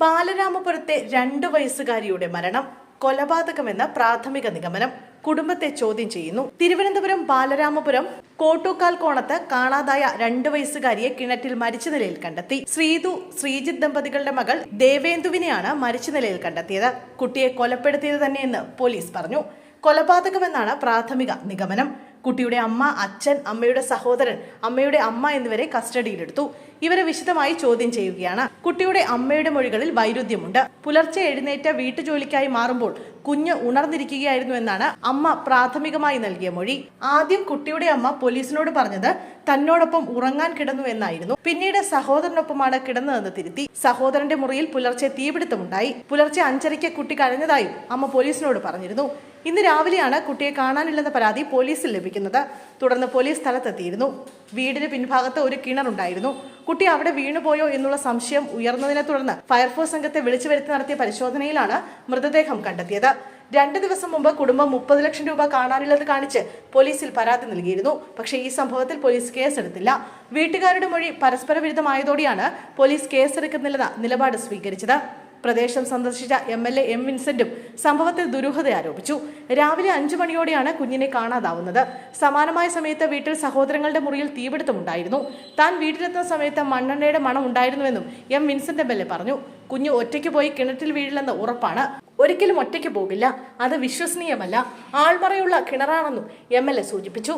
ബാലരാമപുരത്തെ 2 വയസ്സുകാരിയുടെ മരണം കൊലപാതകമെന്ന പ്രാഥമിക നിഗമനം കുടുംബത്തെ ചോദ്യം ചെയ്യുന്നു. തിരുവനന്തപുരം ബാലരാമപുരം കോട്ടൂക്കാൽ കോണത്ത് കാണാതായ 2 വയസ്സുകാരിയെ കിണറ്റിൽ മരിച്ച നിലയിൽ കണ്ടെത്തി. ശ്രീതു ശ്രീജിത്ത് ദമ്പതികളുടെ മകൾ ദേവേന്ദുവിനെയാണ് മരിച്ച നിലയിൽ കണ്ടെത്തിയത്. കുട്ടിയെ കൊലപ്പെടുത്തിയത് തന്നെയെന്ന് പോലീസ് പറഞ്ഞു. കൊലപാതകമെന്നാണ് പ്രാഥമിക നിഗമനം. കുട്ടിയുടെ അമ്മ, അച്ഛൻ, അമ്മയുടെ സഹോദരൻ, അമ്മയുടെ അമ്മ എന്നിവരെ കസ്റ്റഡിയിലെടുത്തു. ഇവരെ വിശദമായി ചോദ്യം ചെയ്യുകയാണ്. കുട്ടിയുടെ അമ്മയുടെ മൊഴികളിൽ വൈരുദ്ധ്യമുണ്ട്. പുലർച്ചെ എഴുന്നേറ്റ വീട്ടുജോലിക്കായി മാറുമ്പോൾ കുഞ്ഞ് ഉണർന്നിരിക്കുകയായിരുന്നു എന്നാണ് അമ്മ പ്രാഥമികമായി നൽകിയ മൊഴി. ആദ്യം കുട്ടിയുടെ അമ്മ പോലീസിനോട് പറഞ്ഞത് തന്നോടൊപ്പം ഉറങ്ങാൻ കിടന്നു എന്നായിരുന്നു. പിന്നീട് സഹോദരനൊപ്പമാണ് കിടന്നതെന്ന് തിരുത്തി. സഹോദരന്റെ മുറിയിൽ പുലർച്ചെ തീപിടുത്തമുണ്ടായി. പുലർച്ചെ 5:30 കുട്ടി കരഞ്ഞതായും അമ്മ പോലീസിനോട് പറഞ്ഞിരുന്നു. ഇന്ന് രാവിലെയാണ് കുട്ടിയെ കാണാനില്ലെന്ന പരാതി പോലീസിൽ ലഭിക്കുന്നത്. തുടർന്ന് പോലീസ് സ്ഥലത്തെത്തിയിരുന്നു. വീടിന് പിൻഭാഗത്ത് ഒരു കിണറുണ്ടായിരുന്നു. കുട്ടി അവിടെ വീണുപോയോ എന്നുള്ള സംശയം ഉയർന്നതിനെ തുടർന്ന് ഫയർഫോഴ്സ് സംഘത്തെ വിളിച്ചു വരുത്തി നടത്തിയ പരിശോധനയിലാണ് മൃതദേഹം കണ്ടെത്തിയത്. 2 ദിവസം മുമ്പ് കുടുംബം 30 ലക്ഷം രൂപ കാണാനില്ലെന്ന് കാണിച്ച് പോലീസിൽ പരാതി നൽകിയിരുന്നു. പക്ഷേ ഈ സംഭവത്തിൽ പോലീസ് കേസെടുത്തില്ല. വീട്ടുകാരുടെ മൊഴി പരസ്പര വിരുദ്ധമായതോടെയാണ് പോലീസ് കേസെടുക്കുന്നില്ലെന്ന നിലപാട് സ്വീകരിച്ചത്. പ്രദേശം സന്ദർശിച്ച MLA M. വിൻസെന്റും സംഭവത്തിൽ ദുരൂഹത ആരോപിച്ചു. രാവിലെ 5 മണിയോടെയാണ് കുഞ്ഞിനെ കാണാതാവുന്നത്. സമാനമായ സമയത്ത് വീട്ടിൽ സഹോദരങ്ങളുടെ മുറിയിൽ തീപിടുത്തമുണ്ടായിരുന്നു. താൻ വീട്ടിലെത്തുന്ന സമയത്ത് മണ്ണെണ്ണയുടെ മണം ഉണ്ടായിരുന്നുവെന്നും M. വിൻസെന്റ് MLA പറഞ്ഞു. കുഞ്ഞ് ഒറ്റയ്ക്ക് പോയി കിണറ്റിൽ വീഴില്ലെന്ന് ഉറപ്പാണ്. ഒരിക്കലും ഒറ്റയ്ക്ക് പോകില്ല. അത് വിശ്വസനീയമല്ല. ആൾമറയുള്ള കിണറാണെന്നും MLA സൂചിപ്പിച്ചു.